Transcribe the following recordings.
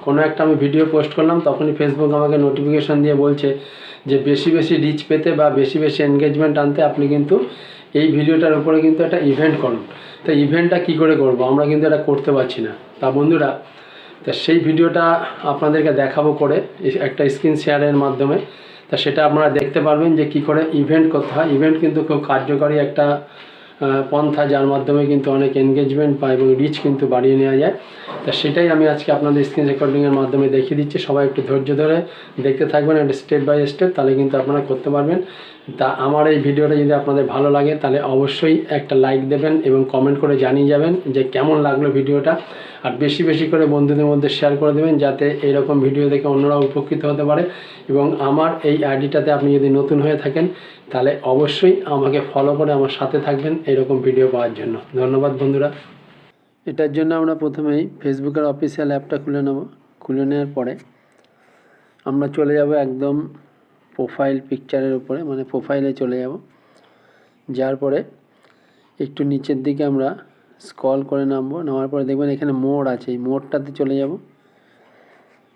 কোনো একটা আমি ভিডিও পোস্ট করলাম, তখনই ফেসবুক আমাকে নোটিফিকেশান দিয়ে বলছে যে বেশি বেশি রিচ পেতে বা বেশি বেশি এনগেজমেন্ট আনতে আপনি কিন্তু এই ভিডিওটার উপরে কিন্তু একটা ইভেন্ট করুন। তো ইভেন্টটা কী করে করব, আমরা কিন্তু এটা করতে পারছি না। তা বন্ধুরা, তা সেই ভিডিওটা আপনাদেরকে দেখাবো করে একটা স্ক্রিন শেয়ারের মাধ্যমে। তা সেটা আপনারা দেখতে পারবেন যে কী করে ইভেন্ট করতে হয়। ইভেন্ট কিন্তু খুব কার্যকরী একটা পন্থা, যার মাধ্যমে কিন্তু অনেক এনগেজমেন্ট পায় এবং রিচ কিন্তু বাড়িয়ে নেওয়া যায়। তা সেটাই আমি আজকে আপনাদের স্ক্রিন রেকর্ডিংয়ের মাধ্যমে দেখিয়ে দিচ্ছি। সবাই একটু ধৈর্য ধরে দেখতে থাকবেন, একটা স্টেপ বাই স্টেপ, তাহলে কিন্তু আপনারা করতে পারবেন। তা আমার এই ভিডিওটা যদি আপনাদের ভালো লাগে তাহলে অবশ্যই একটা লাইক দেবেন এবং কমেন্ট করে জানিয়ে যাবেন যে কেমন লাগলো ভিডিওটা। আর বেশি বেশি করে বন্ধুদের মধ্যে শেয়ার করে দেবেন, যাতে এইরকম ভিডিও দেখে অন্যরা উপকৃত হতে পারে। এবং আমার এই আইডিটাতে আপনি যদি নতুন হয়ে থাকেন তাহলে অবশ্যই আমাকে ফলো করে আমার সাথে থাকবেন এরকম ভিডিও পাওয়ার জন্য। ধন্যবাদ বন্ধুরা। এটার জন্য আমরা প্রথমেই ফেসবুকের অফিসিয়াল অ্যাপটা খুলে নেব। খুলে নেওয়ার পরে আমরা চলে যাব একদম প্রোফাইল পিকচারের উপরে, মানে প্রোফাইলে চলে যাব। যার পরে একটু নিচের দিকে আমরা স্ক্রল করে নামবো। নামার পরে দেখবেন এখানে মোড আছে, এই মোডটাতে চলে যাব।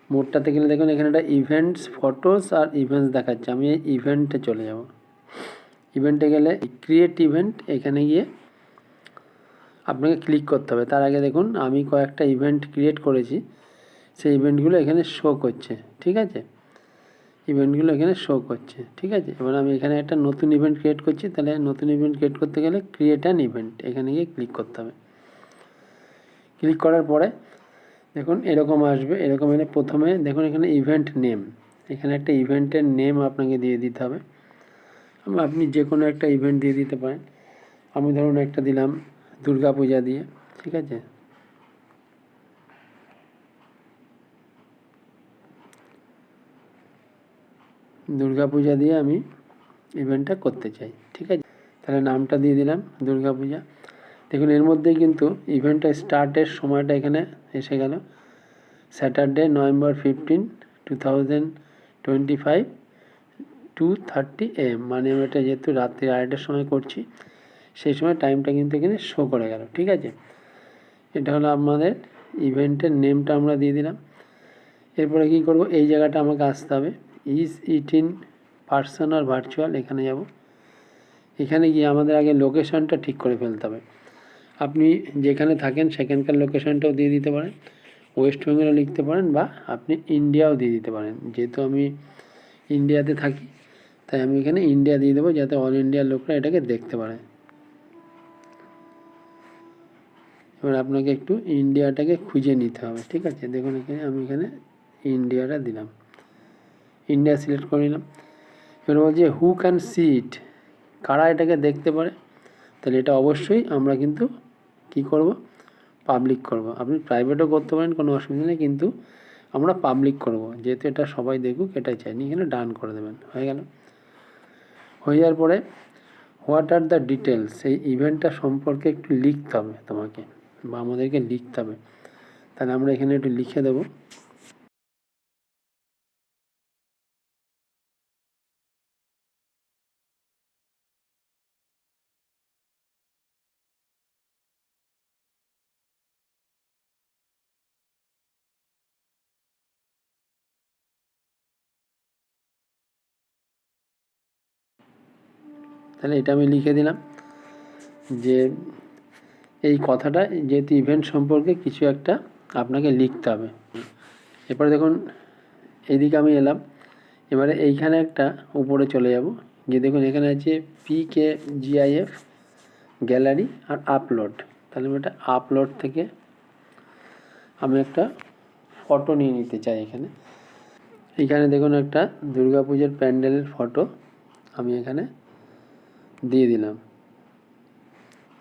মোডটাতে গেলে দেখুন এখানে একটা ইভেন্টস, ফটোস আর ইভেন্টস দেখাচ্ছে। আমি এই ইভেন্টে চলে যাব। ইভেন্টে গেলে ক্রিয়েট ইভেন্ট, এখানে গিয়ে আপনাকে ক্লিক করতে হবে। তার আগে দেখুন আমি কয়েকটা ইভেন্ট ক্রিয়েট করেছি, সেই ইভেন্টগুলো এখানে শো করছে। ঠিক আছে, ইভেন্টগুলো এখানে শো করছে। ঠিক আছে, এবার আমি এখানে একটা নতুন ইভেন্ট ক্রিয়েট করছি। তাহলে নতুন ইভেন্ট ক্রিয়েট করতে গেলে ক্রিয়েট অ্যান ইভেন্ট, এখানে গিয়ে ক্লিক করতে হবে। ক্লিক করার পরে দেখুন এরকম আসবে। এরকম এলে প্রথমে দেখুন এখানে ইভেন্ট নেম, এখানে একটা ইভেন্টের নেম আপনাকে দিয়ে দিতে হবে। আপনি যে কোনো একটা ইভেন্ট দিয়ে দিতে পারেন। আমি ধরুন একটা দিলাম দুর্গা পূজা দিয়ে। ঠিক আছে, দুর্গা পূজা দিয়ে আমি ইভেন্টটা করতে চাই। ঠিক আছে, তাহলে নামটা দিয়ে দিলাম দুর্গা পূজা। দেখুন এর মধ্যেই কিন্তু ইভেন্টটা স্টার্টের সময়টা এখানে এসে গেল, স্যাটারডে November 15, 2025 2:30 AM, মানে আমি এটা যেহেতু রাত্রি 2:30টার সময় করছি, সেই সময় টাইমটা কিন্তু এখানে শো করে গেল। ঠিক আছে, এটা হলো আমাদের ইভেন্টের নেমটা আমরা দিয়ে দিলাম। এরপরে কী করব, এই জায়গাটা আমাকে আসতে হবে, ইজ ইট ইন পার্সন আর ভার্চুয়াল, এখানে যাব। এখানে গিয়ে আমাদের আগে লোকেশনটা ঠিক করে ফেলতে হবে। আপনি যেখানে থাকেন সেখানকার লোকেশনটাও দিয়ে দিতে পারেন, ওয়েস্ট বেঙ্গলও লিখতে পারেন, বা আপনি ইন্ডিয়াও দিয়ে দিতে পারেন। যেহেতু আমি ইন্ডিয়াতে থাকি তাই আমি এখানে ইন্ডিয়া দিয়ে দেবো, যাতে অল ইন্ডিয়ার লোকরা এটাকে দেখতে পারে। এবার আপনাকে একটু ইন্ডিয়াটাকে খুঁজে নিতে হবে। ঠিক আছে, দেখুন এখানে আমি এখানে ইন্ডিয়াটা দিলাম, ইন্ডিয়া সিলেক্ট করে নিলাম। এবার বলছে হু ক্যান সি ইট, কারা এটাকে দেখতে পারে। তাহলে এটা অবশ্যই আমরা কিন্তু কি করব, পাবলিক করব। আপনি প্রাইভেটও করতে পারেন, কোনো অসুবিধা নেই, কিন্তু আমরা পাবলিক করব, যেহেতু এটা সবাই দেখুক এটাই চাইনি। এখানে ডান করে দেবেন, হয়ে গেল। হয়ে যাওয়ার পরে হোয়াট আর দ্য ডিটেলস, এই ইভেন্টটা সম্পর্কে একটু লিখতে হবে তোমাকে, বা আমাদেরকে লিখতে হবে। তাহলে আমরা এখানে একটু লিখে দেবো। তাহলে এটা আমি লিখে দিলাম যে এই কথাটা, যেহেতু ইভেন্ট সম্পর্কে কিছু একটা আপনাকে লিখতে হবে। এরপরে দেখুন এইদিকে আমি এলাম। এবারে এইখানে একটা উপরে চলে যাব, গিয়ে দেখুন এখানে আছে PKGIF গ্যালারি আর আপলোড। তাহলে আমি এটা আপলোড থেকে আমি একটা ফটো নিয়ে নিতে চাই। এখানে দেখুন একটা দুর্গাপূজার প্যান্ডেলের ফটো আমি এখানে দিয়ে দিলাম।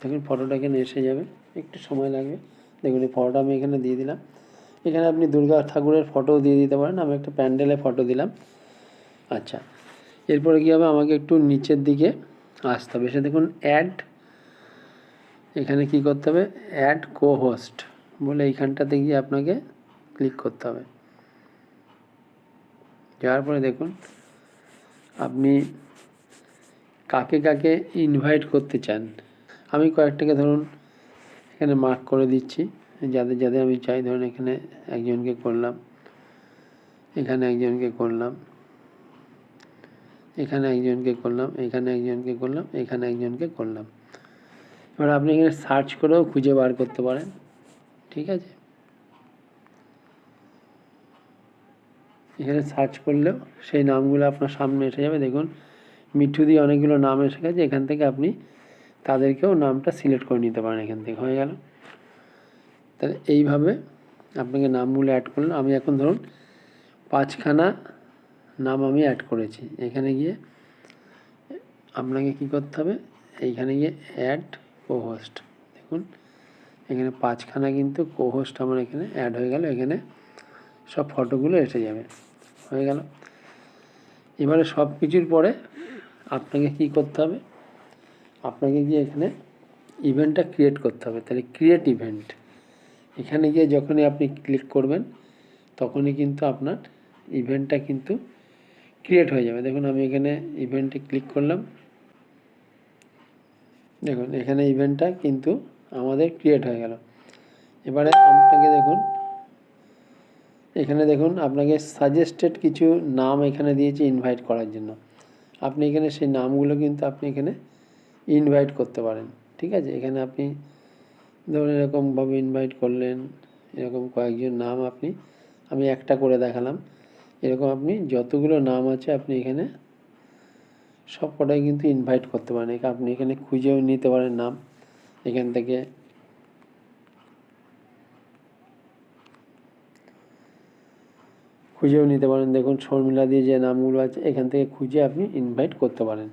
দেখুন ফটোটা এখানে এসে যাবে, একটু সময় লাগবে। দেখুন এই ফটোটা আমি এখানে দিয়ে দিলাম। এখানে আপনি দুর্গা ঠাকুরের ফটোও দিয়ে দিতে পারেন, আমি একটা প্যান্ডেলের ফটো দিলাম। আচ্ছা, এরপরে কী হবে, আমাকে একটু নিচের দিকে আসতে হবে। এসে দেখুন অ্যাড, এখানে কি করতে হবে, অ্যাড কো হোস্ট বলে এইখানটাতে গিয়ে আপনাকে ক্লিক করতে হবে। যাওয়ার পরে দেখুন আপনি কাকে কাকে ইনভাইট করতে চান। আমি কয়েকটাকে ধরুন এখানে মার্ক করে দিচ্ছি, যাদের যাদের আমি চাই। ধরুন এখানে একজনকে করলাম, এখানে একজনকে করলাম, এখানে একজনকে করলাম, এখানে একজনকে করলাম, এখানে একজনকে করলাম। এবার আপনি এখানে সার্চ করেও খুঁজে বার করতে পারেন, ঠিক আছে। এখানে সার্চ করলেও সেই নামগুলো আপনার সামনে এসে যাবে। দেখুন মিঠু দিয়ে অনেকগুলো নাম এসে গেছে, এখান থেকে আপনি তাদেরকেও নামটা সিলেক্ট করে নিতে পারেন। এখান থেকে হয়ে গেল। তাহলে এইভাবে আপনাকে নামগুলো অ্যাড করলাম। আমি এখন ধরুন 5খানা নাম আমি অ্যাড করেছি। এখানে গিয়ে আপনাকে কি করতে হবে, এইখানে গিয়ে অ্যাড কোহোস্ট, দেখুন এখানে 5খানা কিন্তু কোহোস্ট আমার এখানে অ্যাড হয়ে গেল। এখানে সব ফটোগুলো এসে যাবে, হয়ে গেল। এবারে সব কিছুর পরে আপনাকে কি করতে হবে, আপনাকে গিয়ে এখানে ইভেন্টটা ক্রিয়েট করতে হবে। তাহলে ক্রিয়েট ইভেন্ট, এখানে গিয়ে যখনই আপনি ক্লিক করবেন তখনই কিন্তু আপনার ইভেন্টটা কিন্তু ক্রিয়েট হয়ে যাবে। দেখুন আমি এখানে ইভেন্টে ক্লিক করলাম, দেখুন এখানে ইভেন্টটা কিন্তু আমাদের ক্রিয়েট হয়ে গেল। এবারে আপনাকে দেখুন এখানে দেখুন আপনাকে সাজেস্টেড কিছু নাম এখানে দিয়েছে ইনভাইট করার জন্য। আপনি এখানে সেই নামগুলো কিন্তু আপনি এখানে ইনভাইট করতে পারেন, ঠিক আছে। এখানে আপনি ধরুন এরকমভাবে ইনভাইট করলেন, এরকম কয়েকজন নাম আমি একটা করে দেখালাম। এরকম আপনি যতগুলো নাম আছে আপনি এখানে সব কটাই কিন্তু ইনভাইট করতে পারেন। আপনি এখানে খুঁজেও নিতে পারেন নাম, এখান থেকে খুঁজেও নিতে পারেন। দেখুন শর্মিলা দিয়ে যে নামগুলো আছে এখান থেকে খুঁজে আপনি ইনভাইট করতে পারেন।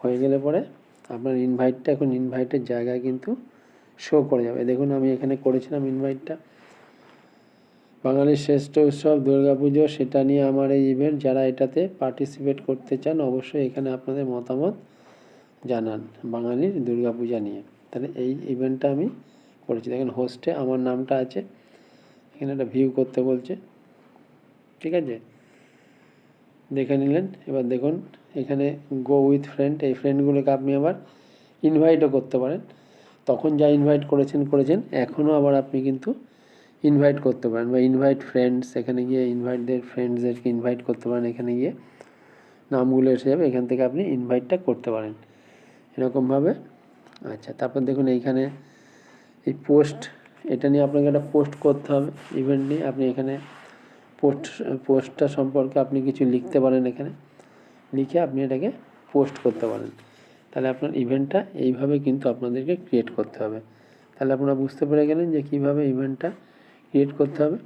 হয়ে গেলে পরে আপনার ইনভাইটটা এখন ইনভাইটের জায়গায় কিন্তু শো করে যাবে। দেখুন আমি এখানে করেছিলাম ইনভাইটটা, বাঙালির শ্রেষ্ঠ উৎসব দুর্গাপুজো, সেটা নিয়ে আমার এই ইভেন্ট। যারা এটাতে পার্টিসিপেট করতে চান অবশ্যই এখানে আপনাদের মতামত জানান বাঙালির দুর্গাপূজা নিয়ে। তাহলে এই ইভেন্টটা আমি করেছি। দেখেন হোস্টে আমার নামটা আছে, এখানে একটা ভিউ করতে বলছে, ঠিক আছে, দেখে নিলেন। এবার দেখুন এখানে গো উইথ ফ্রেন্ড, এই ফ্রেন্ডগুলোকে আপনি আবার ইনভাইটও করতে পারেন। তখন যা ইনভাইট করেছেন এখনও আবার আপনি কিন্তু ইনভাইট করতে পারেন, বা ইনভাইট ফ্রেন্ডস, এখানে গিয়ে ইনভাইটদের ফ্রেন্ডসদেরকে ইনভাইট করতে পারেন। এখানে গিয়ে নামগুলো এসে যাবে, এখান থেকে আপনি ইনভাইটটা করতে পারেন এরকমভাবে। আচ্ছা, তারপর দেখুন এইখানে এই পোস্ট, এটা নিয়ে আপনাকে একটা পোস্ট করতে হবে ইভেন্ট নিয়ে। আপনি এখানে পোস্টটা সম্পর্কে আপনি কিছু লিখতে পারেন, এখানে লিখে আপনি এটাকে পোস্ট করতে পারেন। তাহলে আপনার ইভেন্টটা এইভাবে কিন্তু আপনাদেরকে ক্রিয়েট করতে হবে। তাহলে আপনারা বুঝতে পেরে গেলেন যে কীভাবে ইভেন্টটা ক্রিয়েট করতে হবে।